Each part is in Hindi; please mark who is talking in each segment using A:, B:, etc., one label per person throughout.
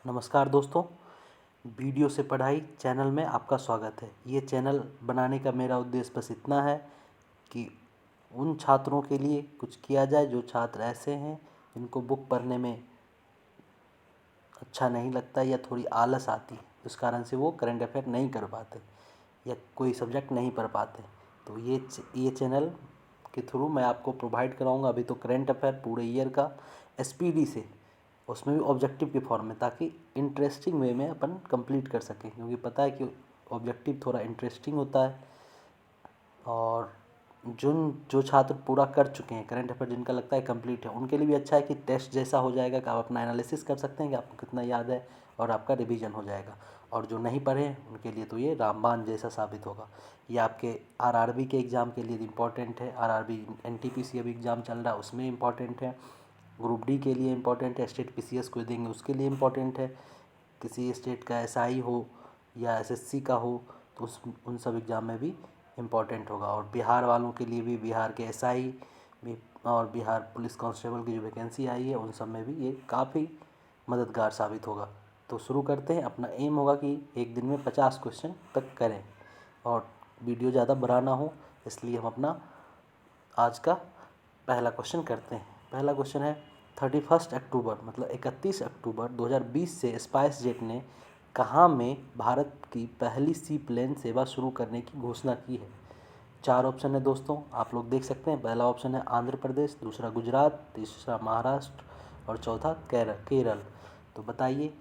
A: नमस्कार दोस्तों, वीडियो से पढ़ाई चैनल में आपका स्वागत है। ये चैनल बनाने का मेरा उद्देश्य बस इतना है कि उन छात्रों के लिए कुछ किया जाए जो छात्र ऐसे हैं जिनको बुक पढ़ने में अच्छा नहीं लगता या थोड़ी आलस आती है, उस कारण से वो करंट अफेयर नहीं कर पाते या कोई सब्जेक्ट नहीं पढ़ पाते। तो ये चैनल के थ्रू मैं आपको प्रोवाइड कराऊंगा अभी तो करंट अफेयर पूरे ईयर का एसपीडी से, उसमें भी ऑब्जेक्टिव के फॉर्म में, ताकि इंटरेस्टिंग वे में अपन कंप्लीट कर सकें, क्योंकि पता है कि ऑब्जेक्टिव थोड़ा इंटरेस्टिंग होता है। और जो छात्र पूरा कर चुके हैं करंट अफेयर, जिनका लगता है कंप्लीट है, उनके लिए भी अच्छा है कि टेस्ट जैसा हो जाएगा कि आप अपना एनालिसिस कर सकते हैं कि आपको कितना याद है और आपका रिवीजन हो जाएगा। और जो नहीं पढ़े हैं उनके लिए तो ये रामबाण जैसा साबित होगा। ये आपके आरआरबी के एग्ज़ाम के लिए इम्पॉर्टेंट है। आरआरबी एनटीपीसी अभी एग्ज़ाम चल रहा है, उसमें इम्पॉर्टेंट है। ग्रुप डी के लिए इम्पॉर्टेंट है। स्टेट पीसीएस को देंगे उसके लिए इम्पॉर्टेंट है। किसी स्टेट का एसआई हो या एसएससी का हो तो उन सब एग्ज़ाम में भी इम्पॉर्टेंट होगा। और बिहार वालों के लिए भी, बिहार के एसआई भी और बिहार पुलिस कांस्टेबल की जो वैकेंसी आई है उन सब में भी ये काफ़ी मददगार साबित होगा। तो शुरू करते हैं। अपना एम होगा कि एक दिन में 50 क्वेश्चन तक करें और वीडियो ज़्यादा बड़ा ना हो, इसलिए हम अपना आज का पहला क्वेश्चन करते हैं। पहला क्वेश्चन है 31 अक्टूबर मतलब 31 अक्टूबर 2020 से स्पाइस जेट ने कहाँ में भारत की पहली सी प्लेन सेवा शुरू करने की घोषणा की है। 4 ऑप्शन है दोस्तों, आप लोग देख सकते हैं। पहला ऑप्शन है आंध्र प्रदेश, दूसरा गुजरात, तीसरा महाराष्ट्र और चौथा केरल। तो बताइए,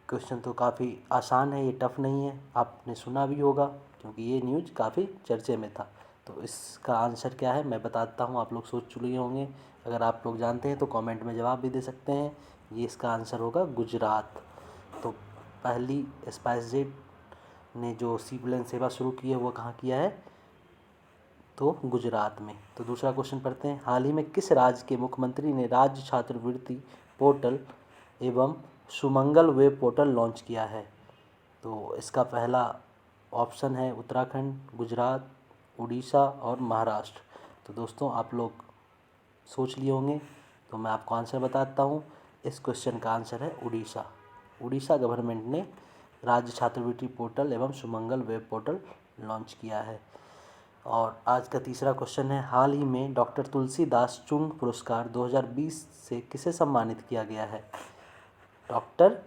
A: क्वेश्चन तो काफ़ी आसान है, ये टफ नहीं है, आपने सुना भी होगा क्योंकि ये न्यूज़ काफ़ी चर्चे में था। तो इसका आंसर क्या है मैं बताता हूँ, आप लोग सोच चुके होंगे। अगर आप लोग जानते हैं तो कमेंट में जवाब भी दे सकते हैं। ये इसका आंसर होगा गुजरात। तो पहली स्पाइस जेट ने जो सी प्लेन सेवा शुरू की है वो कहाँ किया है, तो गुजरात में। तो दूसरा क्वेश्चन पढ़ते हैं। हाल ही में किस राज्य के मुख्यमंत्री ने राज्य छात्रवृत्ति पोर्टल एवं सुमंगल वेब पोर्टल लॉन्च किया है। तो इसका पहला ऑप्शन है उत्तराखंड, गुजरात, उड़ीसा और महाराष्ट्र। तो दोस्तों आप लोग सोच लिए होंगे, तो मैं आपको आंसर बताता हूँ। इस क्वेश्चन का आंसर है उड़ीसा। उड़ीसा गवर्नमेंट ने राज्य छात्रवृत्ति पोर्टल एवं सुमंगल वेब पोर्टल लॉन्च किया है। और आज का तीसरा क्वेश्चन है। हाल ही में डॉक्टर तुलसीदास चुंग पुरस्कार 2020 से किसे सम्मानित किया गया है। डॉक्टर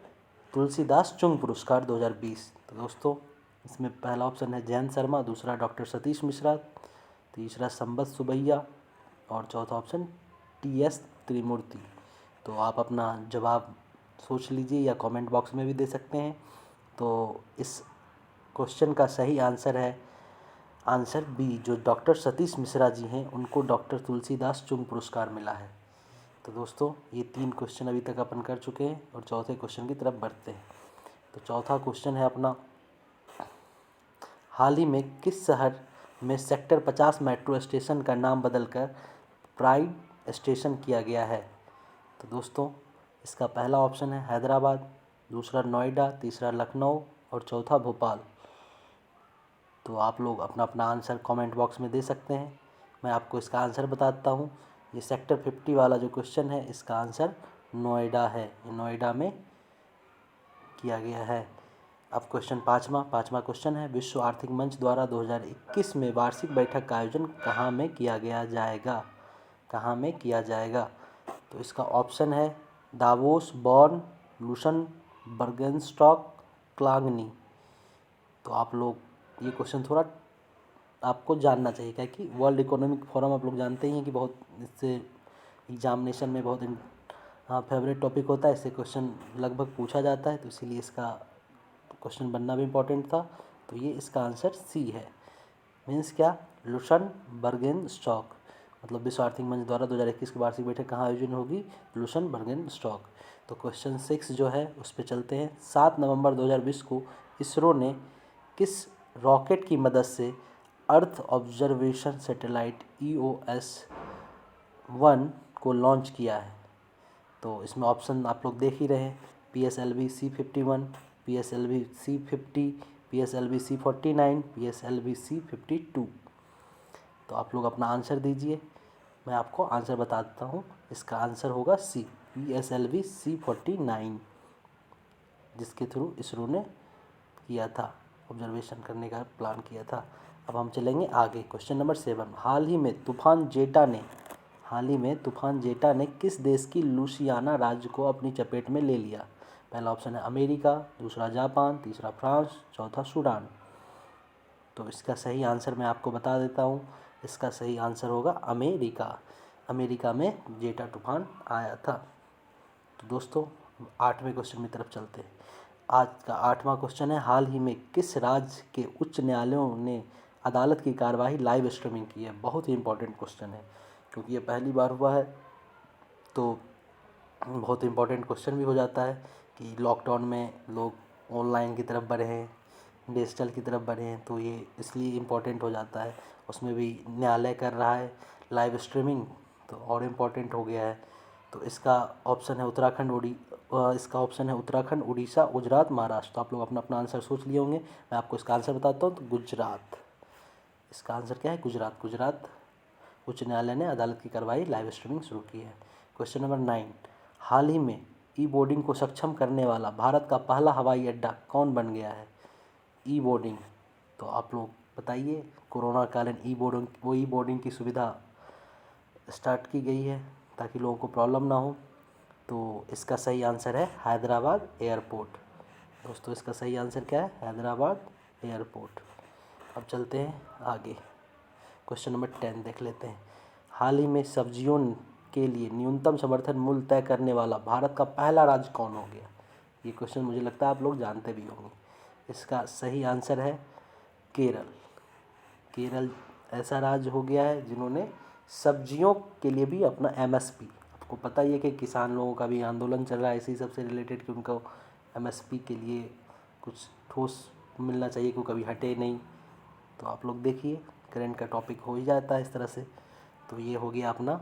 A: तुलसीदास चुंग पुरस्कार 2020। तो दोस्तों इसमें पहला ऑप्शन है जयंत शर्मा, दूसरा डॉक्टर सतीश मिश्रा, तीसरा संबत सुबैया और चौथा ऑप्शन टीएस त्रिमूर्ति। तो आप अपना जवाब सोच लीजिए या कमेंट बॉक्स में भी दे सकते हैं। तो इस क्वेश्चन का सही आंसर है आंसर बी, जो डॉक्टर सतीश मिश्रा जी हैं उनको डॉक्टर तुलसीदास चुंग पुरस्कार मिला है। तो दोस्तों ये 3 क्वेश्चन अभी तक अपन कर चुके हैं और चौथे क्वेश्चन की तरफ बढ़ते हैं। तो चौथा क्वेश्चन है अपना, हाल ही में किस शहर में सेक्टर 50 मेट्रो स्टेशन का नाम बदलकर प्राइड स्टेशन किया गया है। तो दोस्तों इसका पहला ऑप्शन है हैदराबाद, दूसरा नोएडा, तीसरा लखनऊ और चौथा भोपाल। तो आप लोग अपना अपना आंसर कमेंट बॉक्स में दे सकते हैं। मैं आपको इसका आंसर बताता हूँ। ये सेक्टर 50 वाला जो क्वेश्चन है इसका आंसर नोएडा है, ये नोएडा में किया गया है। अब क्वेश्चन पाँचवा क्वेश्चन है, विश्व आर्थिक मंच द्वारा 2021 में वार्षिक बैठक का आयोजन कहाँ में किया जाएगा। तो इसका ऑप्शन है दावोस, बॉर्न, लुसन, बर्गेनस्टॉक, क्लागनी। तो आप लोग ये क्वेश्चन थोड़ा आपको जानना चाहिए, क्या कि वर्ल्ड इकोनॉमिक फोरम आप लोग जानते ही हैं कि बहुत इससे एग्जामिनेशन में बहुत फेवरेट टॉपिक होता है, इससे क्वेश्चन लगभग पूछा जाता है, तो इसीलिए इसका क्वेश्चन बनना भी इम्पोर्टेंट था। तो ये इसका आंसर सी है। मीन्स क्या, लुसन बर्गेन स्टॉक, मतलब विश्व आर्थिक मंच द्वारा 2021 की वार्षिक बैठक कहाँ आयोजन होगी, लुसन बर्गेन स्टॉक। तो क्वेश्चन 6 जो है उस पर चलते हैं। 7 नवंबर 2020 को इसरो ने किस रॉकेट की मदद से अर्थ ऑब्जर्वेशन सैटेलाइट EOS-1 को लॉन्च किया है। तो इसमें ऑप्शन आप लोग देख ही रहे हैं, PSLV C-51, PSLV C-50, PSLV C-49, PSLV C-52। तो आप लोग अपना आंसर दीजिए, मैं आपको आंसर बता देता हूँ। इसका आंसर होगा सी, PSLV C-49। जिसके थ्रू इसरो ने किया था, ऑब्जर्वेशन करने का प्लान किया था। अब हम चलेंगे आगे। क्वेश्चन नंबर 7, हाल ही में तूफान जेटा ने किस देश की लुसियाना राज्य को अपनी चपेट में ले लिया? पहला ऑप्शन है अमेरिका, दूसरा जापान, तीसरा फ्रांस, चौथा सूडान। तो इसका सही आंसर मैं आपको बता देता हूँ। इसका सही आंसर होगा अमेरिका। अमेरिका में जेटा तूफान आया था। तो दोस्तों 8वें क्वेश्चन की तरफ चलते हैं। आज का 8वां क्वेश्चन है, हाल ही में किस राज्य के उच्च न्यायालयों ने अदालत की कार्यवाही लाइव स्ट्रीमिंग की है? बहुत ही इंपॉर्टेंट क्वेश्चन है, क्योंकि ये पहली बार हुआ है, तो बहुत इंपॉर्टेंट क्वेश्चन भी हो जाता है कि लॉकडाउन में लोग ऑनलाइन की तरफ बढ़े हैं, डिजिटल की तरफ बढ़े हैं, तो ये इसलिए इम्पोर्टेंट हो जाता है। उसमें भी न्यायालय कर रहा है लाइव स्ट्रीमिंग, तो और इम्पोर्टेंट हो गया है। तो इसका ऑप्शन है उत्तराखंड, उड़ीसा, गुजरात, महाराष्ट्र। तो आप लोग अपना अपना आंसर सोच लिए होंगे। मैं आपको इसका आंसर बताता हूँ। तो गुजरात, इसका आंसर क्या है? गुजरात उच्च न्यायालय ने अदालत की कार्रवाई लाइव स्ट्रीमिंग शुरू की है। क्वेश्चन नंबर 9, हाल ही में ई बोर्डिंग को सक्षम करने वाला भारत का पहला हवाई अड्डा कौन बन गया है? ई बोर्डिंग, तो आप लोग बताइए। कोरोना कालीन ई बोर्डिंग की सुविधा स्टार्ट की गई है ताकि लोगों को प्रॉब्लम ना हो। तो इसका सही आंसर है हैदराबाद एयरपोर्ट। दोस्तों इसका सही आंसर क्या है? हैदराबाद एयरपोर्ट। अब चलते हैं आगे। क्वेश्चन नंबर 10 देख लेते हैं। हाल ही में सब्जियों के लिए न्यूनतम समर्थन मूल्य तय करने वाला भारत का पहला राज्य कौन हो गया? ये क्वेश्चन मुझे लगता है आप लोग जानते भी होंगे। इसका सही आंसर है केरल। केरल ऐसा राज्य हो गया है जिन्होंने सब्जियों के लिए भी अपना एमएसपी, आपको पता ही है कि किसान लोगों का भी आंदोलन चल रहा है इसी सबसे रिलेटेड कि उनको एमएसपी के लिए कुछ ठोस मिलना चाहिए, कोई कभी हटे नहीं। तो आप लोग देखिए करंट का टॉपिक हो ही जाता है इस तरह से। तो ये हो गया अपना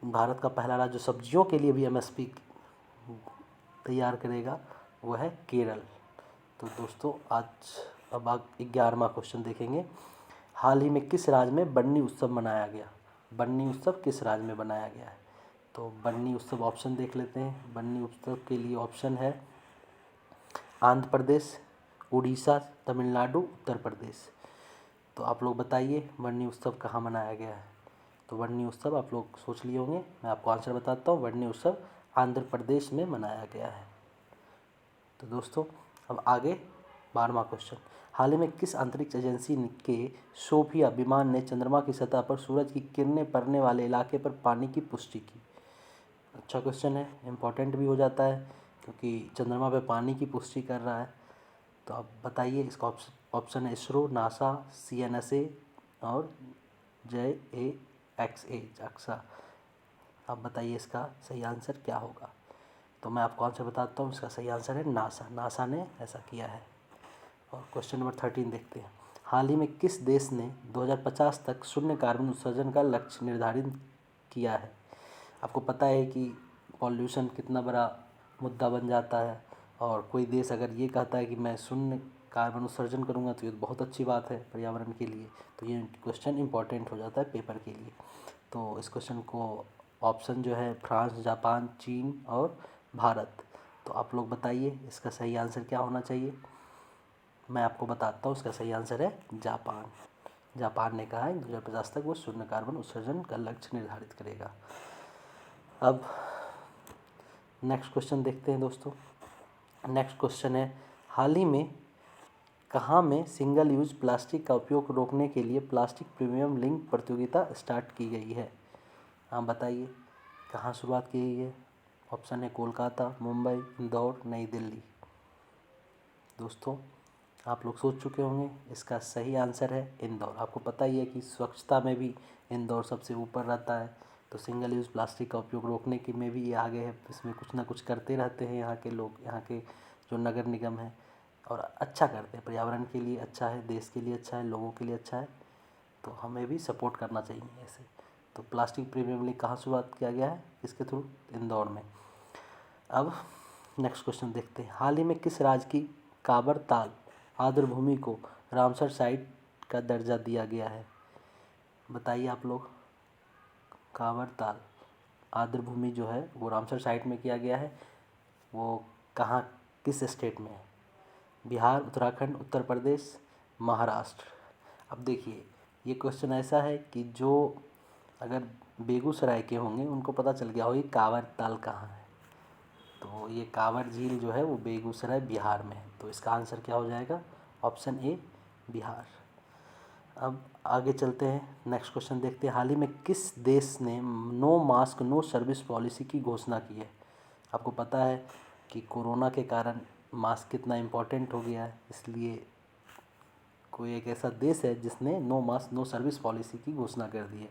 A: भारत का पहला राज्य जो सब्जियों के लिए भी एमएसपी तैयार करेगा, वो है केरल। तो दोस्तों अब 11वां क्वेश्चन देखेंगे। हाल ही में किस राज्य में बन्नी उत्सव मनाया गया? बन्नी उत्सव किस राज्य में मनाया गया है? तो बन्नी उत्सव ऑप्शन देख लेते हैं। बन्नी उत्सव के लिए ऑप्शन है आंध्र प्रदेश, उड़ीसा, तमिलनाडु, उत्तर प्रदेश। तो आप लोग बताइए बन्नी उत्सव कहाँ मनाया गया है? तो बन्नी उत्सव आप लोग सोच लिए होंगे, मैं आपको आंसर बताता हूँ। बन्नी उत्सव आंध्र प्रदेश में मनाया गया है। तो दोस्तों अब आगे 12वां क्वेश्चन। हाल ही में किस अंतरिक्ष एजेंसी के सोफिया विमान ने चंद्रमा की सतह पर सूरज की किरणें पड़ने वाले इलाके पर पानी की पुष्टि की? अच्छा क्वेश्चन है, इम्पोर्टेंट भी हो जाता है क्योंकि चंद्रमा पे पानी की पुष्टि कर रहा है। तो आप बताइए। इसका ऑप्शन है इसरो, नासा, CNSA और JAXA जाक्सा। आप बताइए इसका सही आंसर क्या होगा? तो मैं आपको आंसर बताता हूँ। इसका सही आंसर है नासा ने ऐसा किया है। और क्वेश्चन नंबर 13 देखते हैं। हाल ही में किस देश ने 2050 तक शून्य कार्बन उत्सर्जन का लक्ष्य निर्धारित किया है? आपको पता है कि पॉल्यूशन कितना बड़ा मुद्दा बन जाता है, और कोई देश अगर ये कहता है कि मैं शून्य कार्बन उत्सर्जन करूँगा तो ये बहुत अच्छी बात है पर्यावरण के लिए। तो ये क्वेश्चन इंपॉर्टेंट हो जाता है पेपर के लिए। तो इस क्वेश्चन को ऑप्शन जो है फ्रांस, जापान, चीन और भारत। तो आप लोग बताइए इसका सही आंसर क्या होना चाहिए? मैं आपको बताता हूँ। इसका सही आंसर है जापान। जापान ने कहा है 2050 तक वो शून्य कार्बन उत्सर्जन का लक्ष्य निर्धारित करेगा। अब नेक्स्ट क्वेश्चन देखते हैं दोस्तों। नेक्स्ट क्वेश्चन है, हाल ही में कहाँ में सिंगल यूज प्लास्टिक का उपयोग रोकने के लिए प्लास्टिक प्रीमियम लिंक प्रतियोगिता स्टार्ट की गई है? आप बताइए कहाँ शुरुआत की गई है? ऑप्शन है कोलकाता, मुंबई, इंदौर, नई दिल्ली। दोस्तों आप लोग सोच चुके होंगे, इसका सही आंसर है इंदौर। आपको पता ही है कि स्वच्छता में भी इंदौर सबसे ऊपर रहता है। तो सिंगल यूज़ प्लास्टिक का उपयोग रोकने के में भी ये आगे है। इसमें कुछ ना कुछ करते रहते हैं यहाँ के लोग, यहाँ के जो नगर निगम है, और अच्छा करते हैं। पर्यावरण के लिए अच्छा है, देश के लिए अच्छा है, लोगों के लिए अच्छा है। तो हमें भी सपोर्ट करना चाहिए ऐसे। तो प्लास्टिक प्रीमियम लीग कहाँ शुरुआत किया गया है? किसके थ्रू? इंदौर में। अब नेक्स्ट क्वेश्चन देखते हैं। हाल ही में किस राज्य की काबर ताल आर्द्रभूमि को रामसर साइट का दर्जा दिया गया है? बताइए आप लोग। काबर ताल आर्द्रभूमि जो है वो रामसर साइट में किया गया है। वो कहाँ किस स्टेट में है? बिहार, उत्तराखंड, उत्तर प्रदेश, महाराष्ट्र। अब देखिए, ये क्वेश्चन ऐसा है कि जो अगर बेगूसराय के होंगे उनको पता चल गया होगा कांवर ताल कहाँ है। तो ये कांवर झील जो है वो बेगूसराय बिहार में है। तो इसका आंसर क्या हो जाएगा? Option A Bihar. अब आगे चलते हैं, नेक्स्ट क्वेश्चन देखते हैं। हाल ही में किस देश ने no mask no service policy की घोषणा की है? आपको पता है कि कोरोना के कारण मास्क कितना इम्पोर्टेंट हो गया है, इसलिए कोई एक ऐसा देश है जिसने no mask no service policy की घोषणा कर दी है।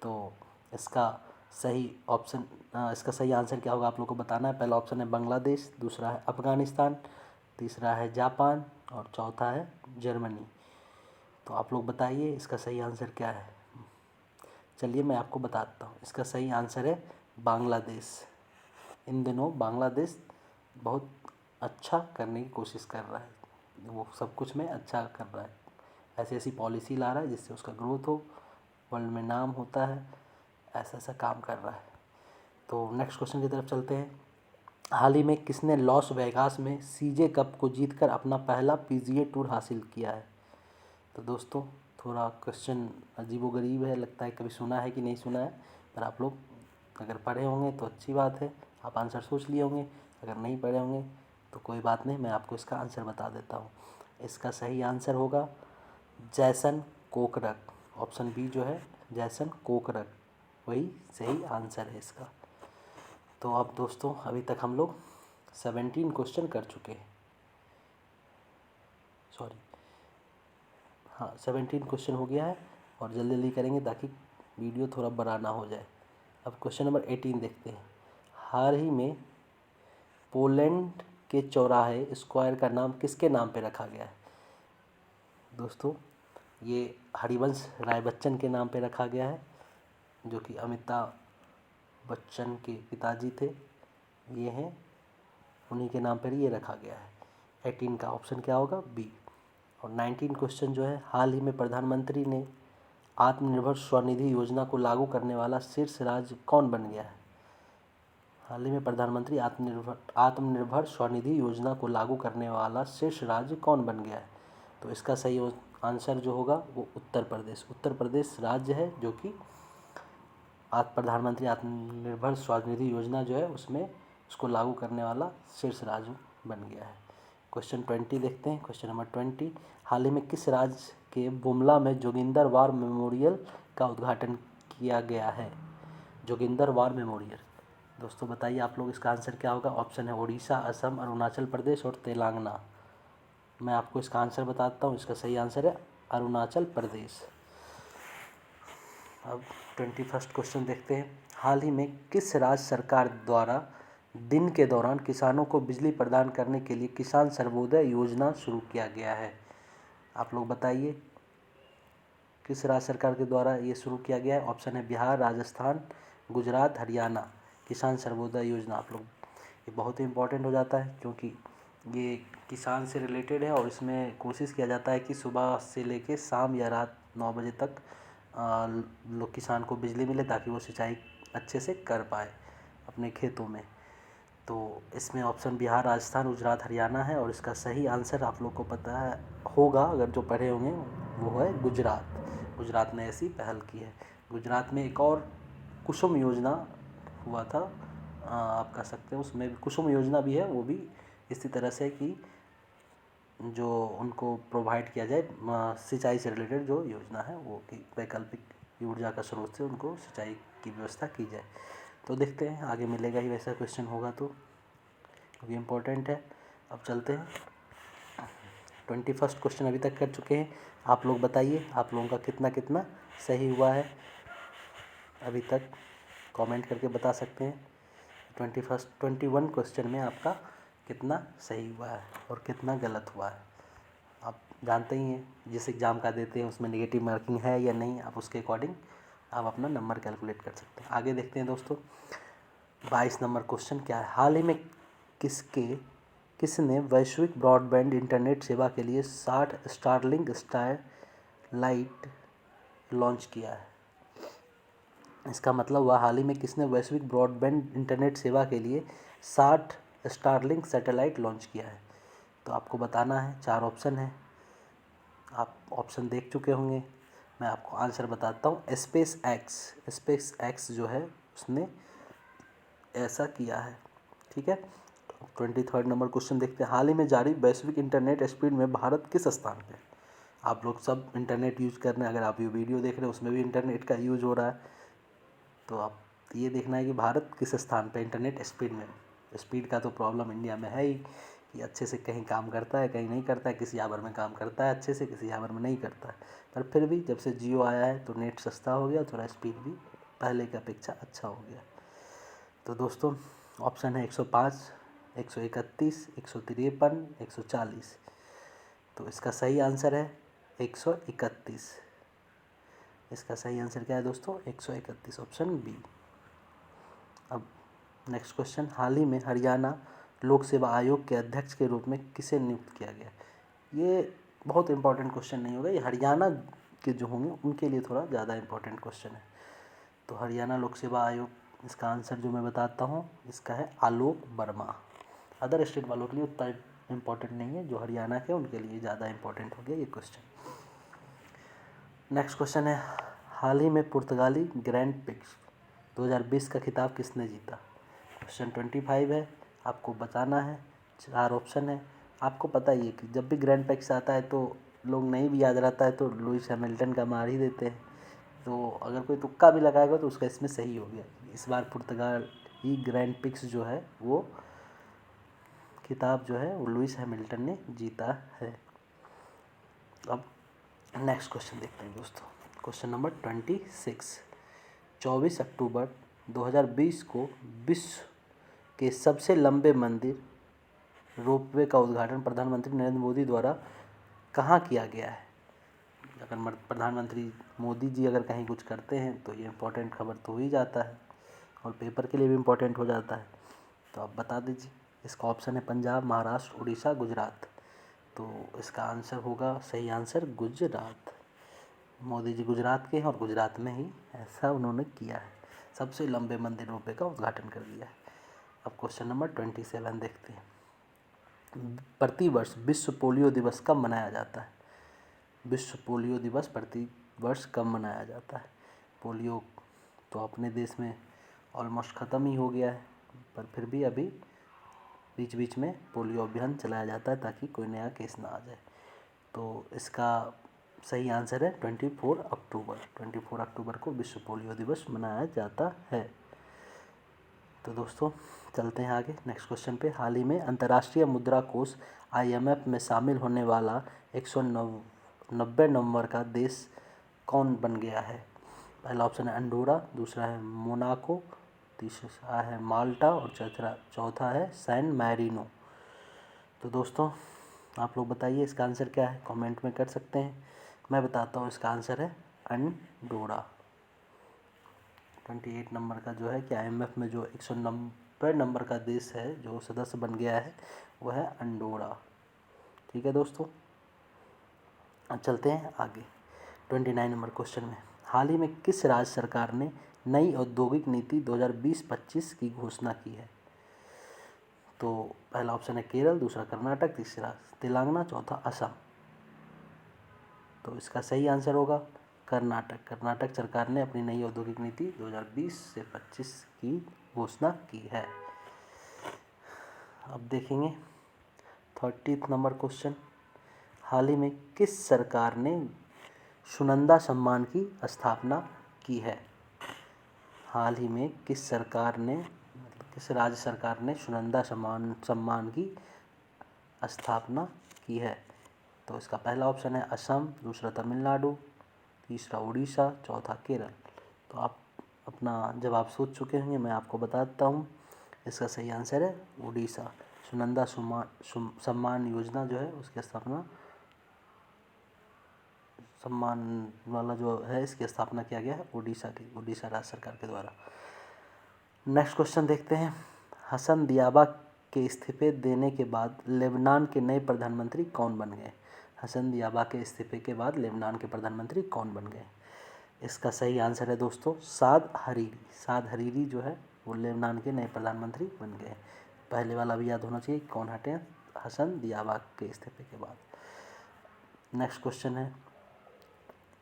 A: तो इसका इसका सही आंसर क्या होगा आप लोग को बताना है। पहला ऑप्शन है बांग्लादेश, दूसरा है अफ़गानिस्तान, तीसरा है जापान और चौथा है जर्मनी। तो आप लोग बताइए इसका सही आंसर क्या है। चलिए मैं आपको बताता हूँ, इसका सही आंसर है बांग्लादेश। इन दिनों बांग्लादेश बहुत अच्छा करने की कोशिश कर रहा है, वो सब कुछ में अच्छा कर रहा है, ऐसी ऐसी पॉलिसी ला रहा है जिससे उसका ग्रोथ हो, वर्ल्ड में नाम होता है, ऐसा ऐसा काम कर रहा है। तो नेक्स्ट क्वेश्चन की तरफ चलते हैं। हाल ही में किसने लॉस वेगास में सीजे कप को जीतकर अपना पहला पीजीए टूर हासिल किया है? तो दोस्तों थोड़ा क्वेश्चन अजीबोगरीब है, लगता है कभी सुना है कि नहीं सुना है, पर आप लोग अगर पढ़े होंगे तो अच्छी बात है, आप आंसर सोच लिए होंगे। अगर नहीं पढ़े होंगे तो कोई बात नहीं, मैं आपको इसका आंसर बता देता हूँ। इसका सही आंसर होगा जैसन कोकरक। ऑप्शन बी जो है जैसन कोकरक, वही सही आंसर है इसका। तो अब दोस्तों अभी तक हम लोग 17 क्वेश्चन कर चुके हैं, सॉरी हाँ 17 क्वेश्चन हो गया है, और जल्दी जल्दी करेंगे ताकि वीडियो थोड़ा बड़ा ना हो जाए। अब क्वेश्चन नंबर 18 देखते हैं। हाल ही में पोलैंड के चौराहे स्क्वायर का नाम किसके नाम पे रखा गया है? दोस्तों ये हरिवंश राय बच्चन के नाम पे रखा गया है, जो कि अमिताभ बच्चन के पिताजी थे, ये हैं, उन्हीं के नाम पर ये रखा गया है। 18 का ऑप्शन क्या होगा? बी। और 19 क्वेश्चन जो है, हाल ही में प्रधानमंत्री ने आत्मनिर्भर स्वनिधि योजना को लागू करने वाला शीर्ष राज्य कौन बन गया है? हाल ही में प्रधानमंत्री आत्मनिर्भर स्वनिधि योजना को लागू करने वाला शीर्ष राज्य कौन बन गया है? तो इसका सही आंसर जो होगा वो उत्तर प्रदेश। उत्तर प्रदेश राज्य है जो कि प्रधानमंत्री आत्मनिर्भर स्वनिधि योजना जो है उसमें उसको लागू करने वाला शीर्ष राज्य बन गया है। क्वेश्चन 20 देखते हैं। क्वेश्चन नंबर 20, हाल ही में किस राज्य के बुमला में जोगिंदर वार मेमोरियल का उद्घाटन किया गया है? जोगिंदर वार मेमोरियल, दोस्तों बताइए आप लोग इसका आंसर क्या होगा। ऑप्शन है उड़ीसा, असम, अरुणाचल प्रदेश और तेलंगाना। मैं आपको इसका आंसर बताता हूँ, इसका सही आंसर है अरुणाचल प्रदेश। अब 21 क्वेश्चन देखते हैं। हाल ही में किस राज्य सरकार द्वारा दिन के दौरान किसानों को बिजली प्रदान करने के लिए किसान सर्वोदय योजना शुरू किया गया है? आप लोग बताइए किस राज्य सरकार के द्वारा ये शुरू किया गया है। ऑप्शन है बिहार, राजस्थान, गुजरात, हरियाणा। किसान सर्वोदय योजना आप लोग, ये बहुत ही इम्पोर्टेंट हो जाता है क्योंकि ये किसान से रिलेटेड है, और इसमें कोशिश किया जाता है कि सुबह से लेके शाम या रात 9 बजे तक लोग किसान को बिजली मिले ताकि वो सिंचाई अच्छे से कर पाए अपने खेतों में। तो इसमें ऑप्शन बिहार, राजस्थान, गुजरात, हरियाणा है, और इसका सही आंसर आप लोग को पता है होगा अगर जो पढ़े होंगे, वो है गुजरात। गुजरात ने ऐसी पहल की है। गुजरात में एक और कुसुम योजना हुआ था, आप कह सकते हैं उसमें कुसुम योजना भी है, वो भी इसी तरह से कि जो उनको प्रोवाइड किया जाए सिंचाई से रिलेटेड जो योजना है वो कि वैकल्पिक ऊर्जा का स्रोत से उनको सिंचाई की व्यवस्था की जाए। तो देखते हैं आगे मिलेगा ही वैसा क्वेश्चन होगा तो, क्योंकि इम्पोर्टेंट है। अब चलते हैं, 21 क्वेश्चन अभी तक कर चुके हैं। आप लोग बताइए आप लोगों का कितना कितना सही हुआ है अभी तक, कमेंट करके बता सकते हैं। 21 क्वेश्चन में आपका कितना सही हुआ है और कितना गलत हुआ है। आप जानते ही हैं जिस एग्ज़ाम का देते हैं उसमें नेगेटिव मार्किंग है या नहीं, आप उसके अकॉर्डिंग आप अपना नंबर कैलकुलेट कर सकते हैं। आगे देखते हैं दोस्तों, 22 नंबर क्वेश्चन क्या है। हाल ही में किसने वैश्विक ब्रॉडबैंड इंटरनेट सेवा के लिए 60 स्टारलिंक सैटेलाइट लॉन्च किया है? इसका मतलब हुआ हाल ही में किसने वैश्विक ब्रॉडबैंड इंटरनेट सेवा के लिए 60 स्टारलिंक सैटेलाइट लॉन्च किया है? तो आपको बताना है, 4 ऑप्शन है, आप ऑप्शन देख चुके होंगे, मैं आपको आंसर बताता हूँ। स्पेस एक्स जो है उसने ऐसा किया है। ठीक है, 23rd नंबर क्वेश्चन देखते हैं। हाल ही में जारी वैश्विक इंटरनेट स्पीड में भारत किस स्थान पे? आप लोग सब इंटरनेट यूज कर रहे हैं, अगर आप ये वीडियो देख रहे हैं उसमें भी इंटरनेट का यूज हो रहा है, तो आप ये देखना है कि भारत किस स्थान पे इंटरनेट स्पीड में। स्पीड का तो प्रॉब्लम इंडिया में है ही कि अच्छे से कहीं काम करता है, कहीं नहीं करता है, किसी आवर में काम करता है अच्छे से, किसी आवर में नहीं करता है। पर फिर भी जब से जियो आया है तो नेट सस्ता हो गया, थोड़ा स्पीड भी पहले की अपेक्षा अच्छा हो गया। तो दोस्तों ऑप्शन है 105, 131, 153, 140। तो इसका सही आंसर है 131। इसका सही आंसर क्या है दोस्तों? 131, ऑप्शन बी। अब नेक्स्ट क्वेश्चन, हाल ही में हरियाणा लोक सेवा आयोग के अध्यक्ष के रूप में किसे नियुक्त किया गया? ये बहुत इंपॉर्टेंट क्वेश्चन नहीं होगा, ये हरियाणा के जो होंगे उनके लिए थोड़ा ज़्यादा इंपॉर्टेंट क्वेश्चन है। तो हरियाणा लोक सेवा आयोग, इसका आंसर जो मैं बताता हूँ इसका है आलोक वर्मा। अदर स्टेट वालों के लिए उतना इम्पोर्टेंट नहीं है, जो हरियाणा के उनके लिए ज़्यादा इंपॉर्टेंट हो गया ये क्वेश्चन। नेक्स्ट क्वेश्चन है, हाल ही में पुर्तगाली ग्रैंड प्रिक्स 2020 का खिताब किसने जीता? क्वेश्चन 25 है, आपको बताना है, 4 ऑप्शन है। आपको पता ही है कि जब भी ग्रैंड प्रिक्स आता है तो लोग नहीं भी याद रहता है तो लुइस हैमिल्टन का मार ही देते हैं। तो अगर कोई तुक्का भी लगाएगा तो उसका इसमें सही हो गया। इस बार पुर्तगाली ग्रैंड प्रिक्स जो है वो खिताब जो है वो लुइस हैमिल्टन ने जीता है। अब नेक्स्ट क्वेश्चन देखते हैं दोस्तों, क्वेश्चन नंबर 26। 24 अक्टूबर 2020 को विश्व के सबसे लंबे मंदिर रोपवे का उद्घाटन प्रधानमंत्री नरेंद्र मोदी द्वारा कहाँ किया गया है? अगर प्रधानमंत्री मोदी जी अगर कहीं कुछ करते हैं तो ये इम्पोर्टेंट खबर तो हो ही जाता है और पेपर के लिए भी इम्पोर्टेंट हो जाता है। तो आप बता दीजिए। इसका ऑप्शन है पंजाब, महाराष्ट्र, उड़ीसा, गुजरात। तो इसका आंसर होगा, सही आंसर गुजरात। मोदी जी गुजरात के हैं और गुजरात में ही ऐसा उन्होंने किया है, सबसे लंबे मंदिर रोपवे का उद्घाटन कर दिया है। अब क्वेश्चन नंबर 27 देखते हैं। प्रतिवर्ष विश्व पोलियो दिवस कब मनाया जाता है? विश्व पोलियो दिवस प्रति वर्ष कब मनाया जाता है? पोलियो तो अपने देश में ऑलमोस्ट ख़त्म ही हो गया है, पर फिर भी अभी बीच बीच में पोलियो अभियान चलाया जाता है ताकि कोई नया केस ना आ जाए। तो इसका सही आंसर है 24 अक्टूबर। 24 अक्टूबर को विश्व पोलियो दिवस मनाया जाता है। तो दोस्तों चलते हैं आगे नेक्स्ट क्वेश्चन पे। हाल ही में अंतर्राष्ट्रीय मुद्रा कोष IMF में शामिल होने वाला 190 नंबर का देश कौन बन गया है? पहला ऑप्शन है अंडोरा, दूसरा है मोनाको, तीसरा है माल्टा और चौथा है सैन मैरिनो। तो दोस्तों आप लोग बताइए इसका आंसर क्या है, कमेंट में कर सकते हैं। मैं बताता हूँ, इसका आंसर है अंडोरा। 28 नंबर का जो है कि IMF में जो 190 नंबर का देश है जो सदस्य बन गया है वह है अंडोरा। ठीक है दोस्तों, अब चलते हैं आगे 29 नंबर क्वेश्चन में। हाल ही में किस राज्य सरकार ने नई औद्योगिक नीति 2020-25 की घोषणा की है? तो पहला ऑप्शन है केरल, दूसरा कर्नाटक, तीसरा तेलंगाना, चौथा असम। तो इसका सही आंसर होगा कर्नाटक। कर्नाटक सरकार ने अपनी नई औद्योगिक नीति 2020 से 25 की घोषणा की है। अब देखेंगे 30 नंबर क्वेश्चन। हाल ही में किस सरकार ने सुनंदा सम्मान की स्थापना की है? हाल ही में किस सरकार ने, किस राज्य सरकार ने सुनंदा सम्मान की स्थापना की है? तो इसका पहला ऑप्शन है असम, दूसरा तमिलनाडु, तीसरा उड़ीसा, चौथा केरल। तो आप अपना जवाब सोच चुके होंगे, मैं आपको बताता हूँ। इसका सही आंसर है उड़ीसा। सुनंदा सम्मान योजना जो है उसकी स्थापना, सम्मान वाला जो है इसकी स्थापना किया गया है उड़ीसा राज्य सरकार के द्वारा। नेक्स्ट क्वेश्चन देखते हैं। हसन दियाबा के इस्तीफे देने के बाद लेबनान के नए प्रधानमंत्री कौन बन गए? हसन दियाबा के इस्तीफे के बाद लेबनान के प्रधानमंत्री कौन बन गए? इसका सही आंसर है दोस्तों साद हरीरी। साद हरीरी जो है वो लेबनान के नए प्रधानमंत्री बन गए। पहले वाला भी याद होना चाहिए, कौन हटे? हसन दियाबाग के इस्तीफे के बाद। नेक्स्ट क्वेश्चन है,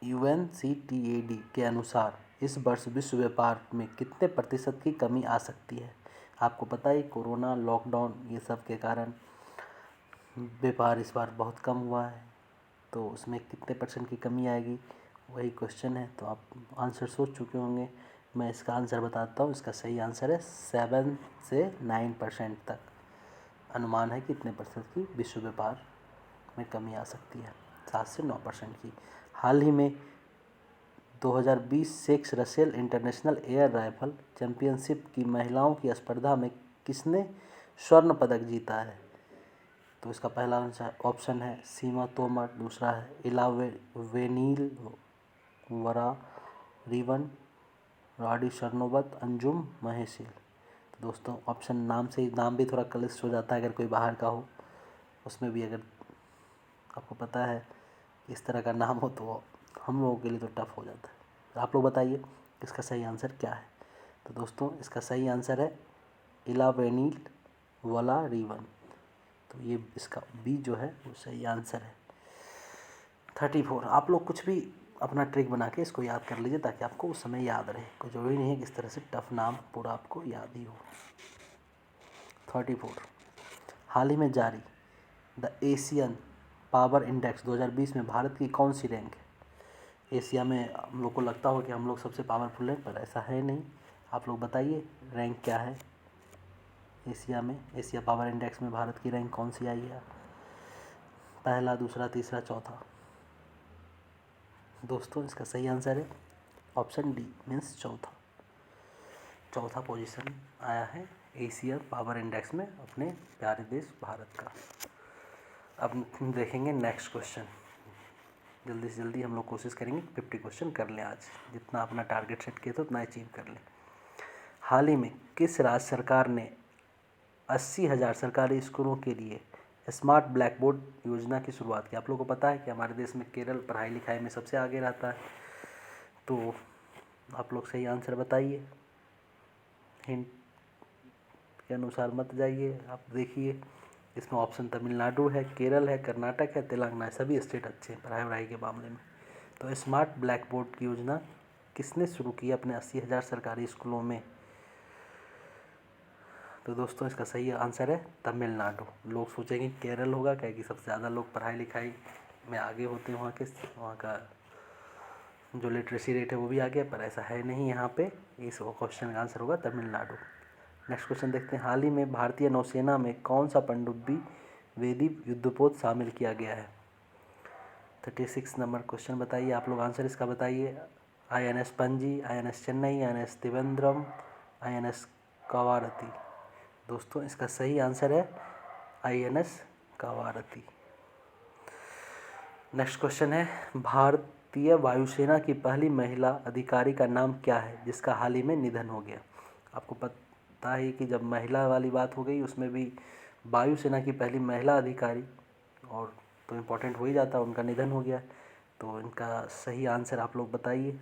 A: UNCTAD के अनुसार इस वर्ष विश्व व्यापार में कितने प्रतिशत की कमी आ सकती है? आपको पता है कोरोना, लॉकडाउन, ये सब के कारण व्यापार इस बार बहुत कम हुआ है, तो उसमें कितने % की कमी आएगी, वही क्वेश्चन है। तो आप आंसर सोच चुके होंगे, मैं इसका आंसर बताता हूँ। इसका सही आंसर है 7 से 9% तक। अनुमान है कि कितने % की विश्व व्यापार में कमी आ सकती है, 7 से 9% की। हाल ही में 2020 sex Russell international air rifle championship की महिलाओं की स्पर्धा में किसने स्वर्ण पदक जीता है? तो इसका पहला आंसर ऑप्शन है सीमा तोमर, दूसरा है इलावेनील वरा रीवन, राडी शर्नोबत, अंजुम महेशिल। तो दोस्तों ऑप्शन नाम से ही नाम भी थोड़ा क्लिष्ट हो जाता है, अगर कोई बाहर का हो उसमें भी अगर आपको पता है इस तरह का नाम हो तो हम लोगों के लिए तो टफ हो जाता है। आप लोग बताइए इसका सही आंसर क्या है? तो दोस्तों इसका सही आंसर है इलावेनील वला रीवन। तो ये इसका बी जो है वो सही आंसर है। 34, आप लोग कुछ भी अपना ट्रिक बना के इसको याद कर लीजिए ताकि आपको उस समय याद रहे, कोई ज़रूरी नहीं है कि इस तरह से टफ नाम पूरा आपको याद ही हो। 34, हाल ही में जारी द एशियन पावर इंडेक्स 2020 में भारत की कौन सी रैंक है? एशिया में हम लोग को लगता हो कि हम लोग सबसे पावरफुल हैं, पर ऐसा है नहीं। आप लोग बताइए रैंक क्या है एशिया में? एशिया पावर इंडेक्स में भारत की रैंक कौन सी आई है? पहला, दूसरा, तीसरा, चौथा? दोस्तों इसका सही आंसर है ऑप्शन डी मीन्स चौथा पोजीशन आया है एशिया पावर इंडेक्स में अपने प्यारे देश भारत का। अब देखेंगे नेक्स्ट क्वेश्चन। जल्दी से जल्दी हम लोग कोशिश करेंगे 50 क्वेश्चन कर लें आज, जितना अपना टारगेट सेट किया था उतना अचीव कर लें। हाल ही में किस राज्य सरकार ने 80,000 सरकारी स्कूलों के लिए स्मार्ट ब्लैक बोर्ड योजना की शुरुआत की? आप लोगों को पता है कि हमारे देश में केरल पढ़ाई लिखाई में सबसे आगे रहता है, तो आप लोग सही आंसर बताइए। हिंट के अनुसार मत जाइए, आप देखिए इसमें ऑप्शन तमिलनाडु है, केरल है, कर्नाटक है, तेलंगाना है। सभी स्टेट अच्छे हैं पढ़ाई वढ़ाई के मामले में। तो स्मार्ट ब्लैक बोर्ड की योजना किसने शुरू की अपने 80,000 सरकारी स्कूलों में? तो दोस्तों इसका सही आंसर है तमिलनाडु। लोग सोचेंगे केरल होगा, क्या कि सबसे ज़्यादा लोग पढ़ाई लिखाई में आगे होते हैं, वहाँ का जो लिटरेसी रेट है वो भी आगे है, पर ऐसा है नहीं यहाँ पे। इस क्वेश्चन का आंसर होगा तमिलनाडु। नेक्स्ट क्वेश्चन देखते हैं, हाल ही में भारतीय नौसेना में कौन सा पनडुब्बी वेदी युद्धपोत शामिल किया गया है? 36 नंबर क्वेश्चन बताइए, आप लोग आंसर इसका बताइए। INS Panaji, INS Chennai, INS Trivandrum, INS Kavaratti. दोस्तों इसका सही आंसर है INS कवारती। नेक्स्ट क्वेश्चन है, भारतीय वायुसेना की पहली महिला अधिकारी का नाम क्या है जिसका हाल ही में निधन हो गया? आपको पता है कि जब महिला वाली बात हो गई उसमें भी वायुसेना की पहली महिला अधिकारी, और तो इम्पोर्टेंट हो ही जाता, उनका निधन हो गया। तो इनका सही आंसर आप लोग बताइए।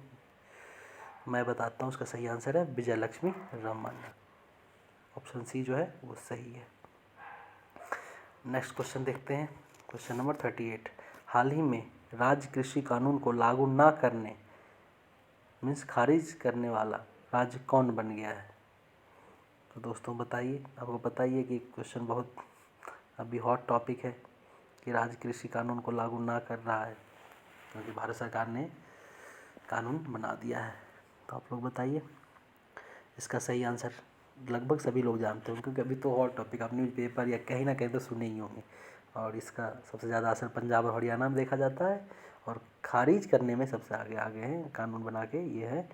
A: मैं बताता हूँ, उसका सही आंसर है विजय लक्ष्मी रमन। ऑप्शन सी जो है वो सही है। नेक्स्ट क्वेश्चन देखते हैं, क्वेश्चन नंबर 38, हाल ही में राज्य कृषि कानून को लागू ना करने मीन्स खारिज करने वाला राज्य कौन बन गया है? तो दोस्तों बताइए, आपको बताइए कि क्वेश्चन बहुत अभी हॉट टॉपिक है कि राज्य कृषि कानून को लागू ना कर रहा है, क्योंकि भारत सरकार ने कानून बना दिया है। तो आप लोग बताइए इसका सही आंसर। लगभग सभी लोग जानते होंगे क्योंकि अभी तो हॉट टॉपिक आप न्यूज़पेपर या कहीं ना कहीं तो सुने ही होंगे। और इसका सबसे ज़्यादा असर पंजाब और हरियाणा में देखा जाता है, और खारिज करने में सबसे आगे आगे हैं कानून बना के, ये है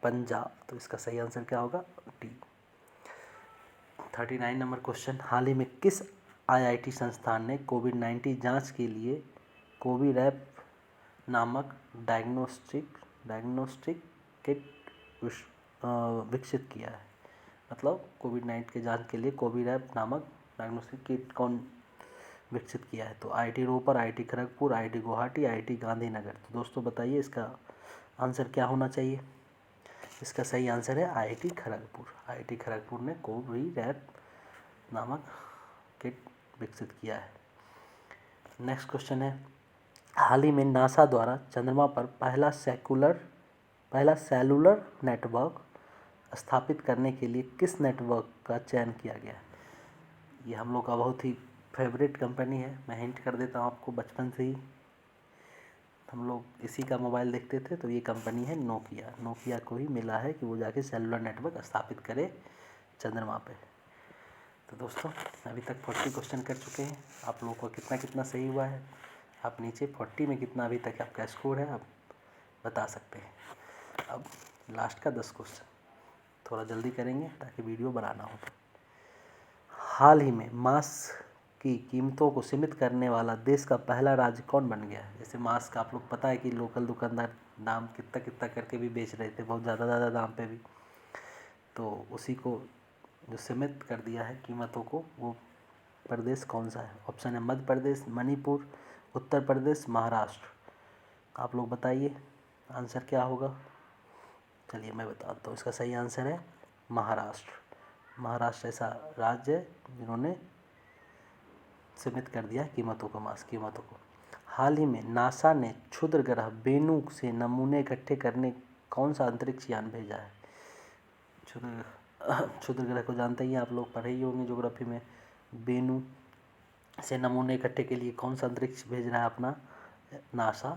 A: पंजाब। तो इसका सही आंसर क्या होगा? डी। 39 नंबर क्वेश्चन, हाल ही में किस IIT संस्थान ने कोविड-19 जांच के लिए कोविरैप नामक डायग्नोस्टिक किट विकसित किया है? मतलब कोविड-19 के जांच के लिए कोविरैप नामक डायग्नोस्टिक किट कौन विकसित किया है? तो IIT Ropar, IIT Kharagpur, IIT Guwahati, IIT Gandhinagar. तो दोस्तों बताइए इसका आंसर क्या होना चाहिए? इसका सही आंसर है IIT खड़गपुर। IIT खड़गपुर ने कोविरैप नामक किट विकसित किया है। नेक्स्ट क्वेश्चन है, हाल ही में नासा द्वारा चंद्रमा पर पहला सेलुलर नेटवर्क स्थापित करने के लिए किस नेटवर्क का चयन किया गया है? ये हम लोग का बहुत ही फेवरेट कंपनी है। मैं हिंट कर देता हूँ आपको, बचपन से ही हम लोग इसी का मोबाइल देखते थे। तो ये कंपनी है नोकिया। नोकिया को ही मिला है कि वो जाके सेलुलर नेटवर्क स्थापित करे चंद्रमा पे। तो दोस्तों अभी तक 40 क्वेश्चन कर चुके हैं। आप लोगों को कितना कितना सही हुआ है, आप नीचे 40 में कितना अभी तक आपका स्कोर है आप बता सकते हैं। अब लास्ट का 10 क्वेश्चन थोड़ा जल्दी करेंगे ताकि वीडियो बनाना हो। हाल ही में मांस की कीमतों को सीमित करने वाला देश का पहला राज्य कौन बन गया है? जैसे मांस का आप लोग पता है कि लोकल दुकानदार दाम कितना कितना करके भी बेच रहे थे, बहुत ज़्यादा दाम पे भी। तो उसी को जो सीमित कर दिया है कीमतों को, वो प्रदेश कौन सा है? ऑप्शन है मध्य प्रदेश, मणिपुर, उत्तर प्रदेश, महाराष्ट्र। आप लोग बताइए आंसर क्या होगा। चलिए मैं बताता हूँ, इसका सही आंसर है महाराष्ट्र। महाराष्ट्र ऐसा राज्य है जिन्होंने सीमित कर दिया कीमतों को, मांस कीमतों को। हाल ही में नासा ने क्षुद्र ग्रह बेनू से नमूने इकट्ठे करने कौन सा अंतरिक्ष यान भेजा है? क्षुद्र ग्रह को जानते ही आप लोग, पढ़े ही होंगे ज्योग्राफी में। बेनू से नमूने इकट्ठे के लिए कौन सा अंतरिक्ष भेज रहा है अपना नासा?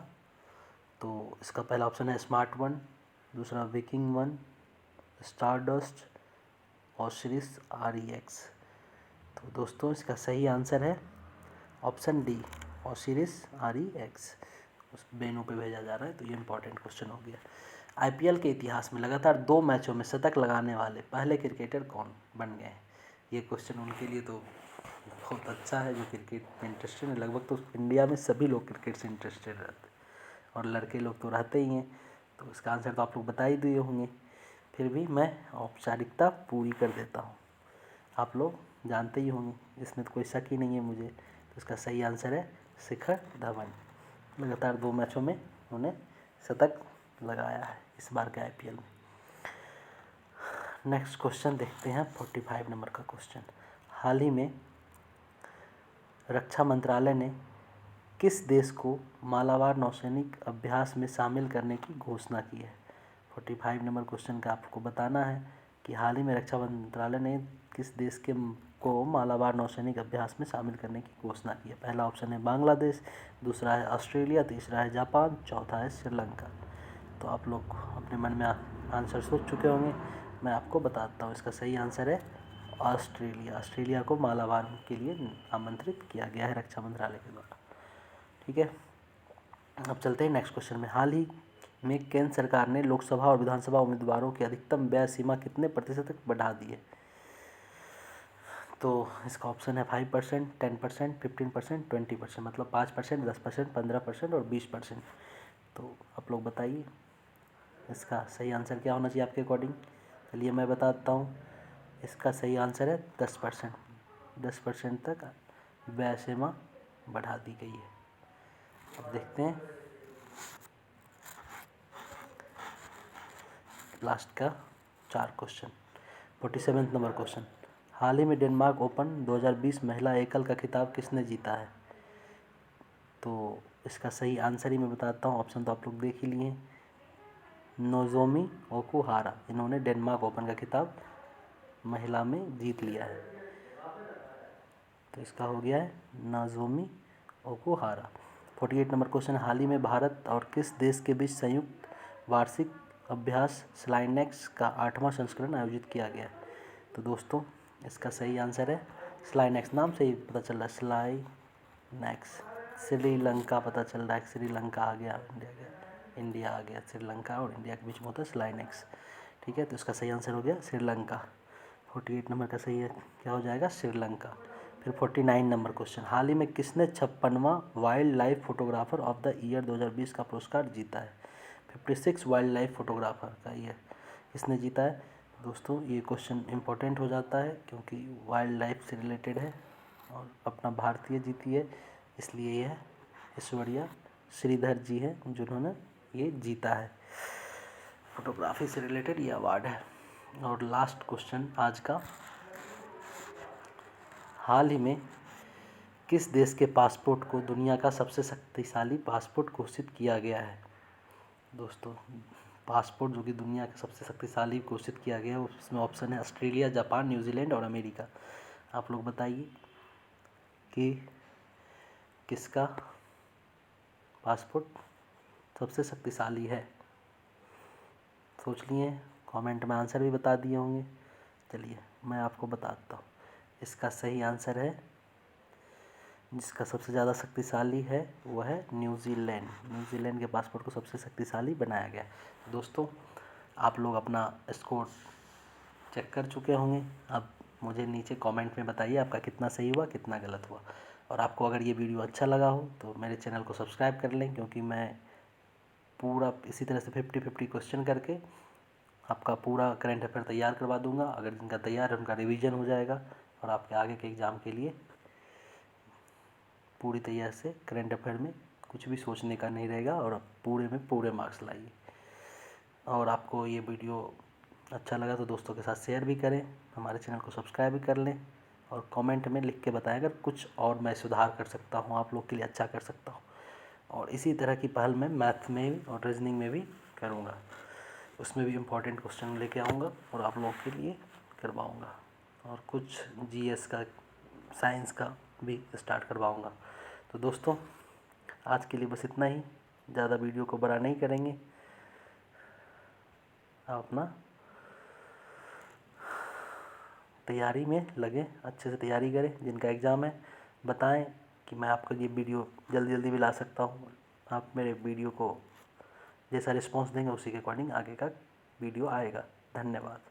A: तो इसका पहला ऑप्शन है स्मार्ट 1, दूसरा विकिंग 1, स्टारडस्ट, ओसिरिस REX। तो दोस्तों इसका सही आंसर है ऑप्शन डी, ओसिरिस REX। उस बेनू पे भेजा जा रहा है। तो ये इंपॉर्टेंट क्वेश्चन हो गया। IPL के इतिहास में लगातार 2 मैचों में शतक लगाने वाले पहले क्रिकेटर कौन बन गए हैं? ये क्वेश्चन उनके लिए तो बहुत अच्छा है जो क्रिकेट में इंटरेस्टेड है। लगभग तो इंडिया में सभी लोग क्रिकेट से इंटरेस्टेड रहते हैं और लड़के लोग तो रहते ही हैं। तो इसका आंसर तो आप लोग बता ही दिए होंगे, फिर भी मैं औपचारिकता पूरी कर देता हूँ। आप लोग जानते ही होंगे, इसमें तो कोई शक ही नहीं है मुझे। तो इसका सही आंसर है शिखर धवन। लगातार 2 मैचों में उन्होंने शतक लगाया है इस बार के IPL में। नेक्स्ट क्वेश्चन देखते हैं, 45 नंबर का क्वेश्चन। हाल ही में रक्षा मंत्रालय ने किस देश को मालाबार नौसैनिक अभ्यास में शामिल करने की घोषणा की है? 45 नंबर क्वेश्चन का आपको बताना है कि हाल ही में रक्षा मंत्रालय ने किस देश को मालाबार नौसैनिक अभ्यास में शामिल करने की घोषणा की है। पहला ऑप्शन है बांग्लादेश, दूसरा है ऑस्ट्रेलिया, तीसरा है जापान, चौथा है श्रीलंका। तो आप लोग अपने मन में आंसर सोच चुके होंगे, मैं आपको बताता हूँ। इसका सही आंसर है ऑस्ट्रेलिया। ऑस्ट्रेलिया को मालाबार के लिए आमंत्रित किया गया है रक्षा मंत्रालय के द्वारा। ठीक है, अब चलते हैं नेक्स्ट क्वेश्चन में। हाल ही में केंद्र सरकार ने लोकसभा और विधानसभा उम्मीदवारों की अधिकतम व्यय सीमा कितने प्रतिशत तक बढ़ा दी है? तो इसका ऑप्शन है 5%, 10%, 15%, 20%। मतलब 5%, 10%, 15% और 20%। तो आप लोग बताइए इसका सही आंसर क्या होना चाहिए आपके अकॉर्डिंग। चलिए मैं बताता हूँ, इसका सही आंसर है 10%। 10% तक व्यय सीमा बढ़ा दी गई है। अब देखते हैं लास्ट का 4 क्वेश्चन। 47 number question. हाल ही में डेनमार्क ओपन 2020 महिला एकल का खिताब किसने जीता है? तो इसका सही आंसर ही मैं बताता हूँ, ऑप्शन तो आप लोग देख ही लिए। नोजोमी ओकुहारा, इन्होंने डेनमार्क ओपन का खिताब महिला में जीत लिया है। तो इसका हो गया है नोजोमी ओकुहारा। 48 number question. हाल ही में भारत और किस देश के बीच संयुक्त वार्षिक अभ्यास स्लाइनेक्स का 8वां संस्करण आयोजित किया गया? तो दोस्तों इसका सही आंसर है स्लाइनेक्स। नाम से ही पता चल रहा है स्लाइनेक्स। श्रीलंका पता चल रहा है, श्रीलंका आ गया, इंडिया आ गया, श्रीलंका और इंडिया के बीच में होता है स्लाइनेक्स। ठीक है, तो इसका सही आंसर हो गया श्रीलंका। 48 नंबर का सही है, क्या हो जाएगा श्रीलंका। फिर 49 नंबर क्वेश्चन। हाल ही में किसने 56वां wildlife photographer of the year 2020 का पुरस्कार जीता है? 56 वाइल्ड लाइफ फोटोग्राफर का ईयर किसने जीता है? दोस्तों ये क्वेश्चन इम्पोर्टेंट हो जाता है क्योंकि वाइल्ड लाइफ से रिलेटेड है और अपना भारतीय जीती है, इसलिए यह ऐश्वर्या श्रीधर जी हैं जिन्होंने ये जीता है। फोटोग्राफी से रिलेटेड ये अवार्ड है। और लास्ट क्वेश्चन आज का हाल ही में किस देश के पासपोर्ट को दुनिया का सबसे शक्तिशाली पासपोर्ट घोषित किया गया है? दोस्तों, पासपोर्ट जो कि दुनिया का सबसे शक्तिशाली घोषित किया गया है, उसमें ऑप्शन है ऑस्ट्रेलिया, जापान, न्यूजीलैंड और अमेरिका। आप लोग बताइए कि किसका पासपोर्ट सबसे शक्तिशाली है? सोच लिए, कमेंट में आंसर भी बता दिए होंगे। चलिए मैं आपको बताता हूँ। इसका सही आंसर है, जिसका सबसे ज़्यादा शक्तिशाली है वो है न्यूजीलैंड। न्यूजीलैंड के पासपोर्ट को सबसे शक्तिशाली बनाया गया है। दोस्तों, आप लोग अपना स्कोर चेक कर चुके होंगे। अब मुझे नीचे कमेंट में बताइए आपका कितना सही हुआ, कितना गलत हुआ। और आपको अगर ये वीडियो अच्छा लगा हो तो मेरे चैनल को सब्सक्राइब कर लें, क्योंकि मैं पूरा इसी तरह से 50-50 क्वेश्चन करके आपका पूरा करंट अफेयर तैयार करवा दूंगा। अगर जिनका तैयार है उनका रिवीजन हो जाएगा और आपके आगे के एग्ज़ाम के लिए पूरी तैयार से करंट अफेयर में कुछ भी सोचने का नहीं रहेगा और आप पूरे में पूरे मार्क्स लाइए। और आपको ये वीडियो अच्छा लगा तो दोस्तों के साथ शेयर भी करें, हमारे चैनल को सब्सक्राइब भी कर लें और कमेंट में लिख के बताएं अगर कुछ और मैं सुधार कर सकता हूँ, आप लोग के लिए अच्छा कर सकता हूँ। और इसी तरह की पहल मैं मैथ में भी और रीजनिंग में भी करूँगा, उसमें भी इम्पोर्टेंट क्वेश्चन लेके आऊँगा और आप लोगों के लिए करवाऊँगा। और कुछ जीएस का, साइंस का भी स्टार्ट करवाऊँगा। तो दोस्तों, आज के लिए बस इतना ही, ज़्यादा वीडियो को बड़ा नहीं करेंगे। आप अपना तैयारी में लगे, अच्छे से तैयारी करें। जिनका एग्ज़ाम है बताएं कि मैं आपको ये वीडियो जल्दी जल्दी भी ला सकता हूँ। आप मेरे वीडियो को जैसा रिस्पांस देंगे उसी के अकॉर्डिंग आगे का वीडियो आएगा। धन्यवाद।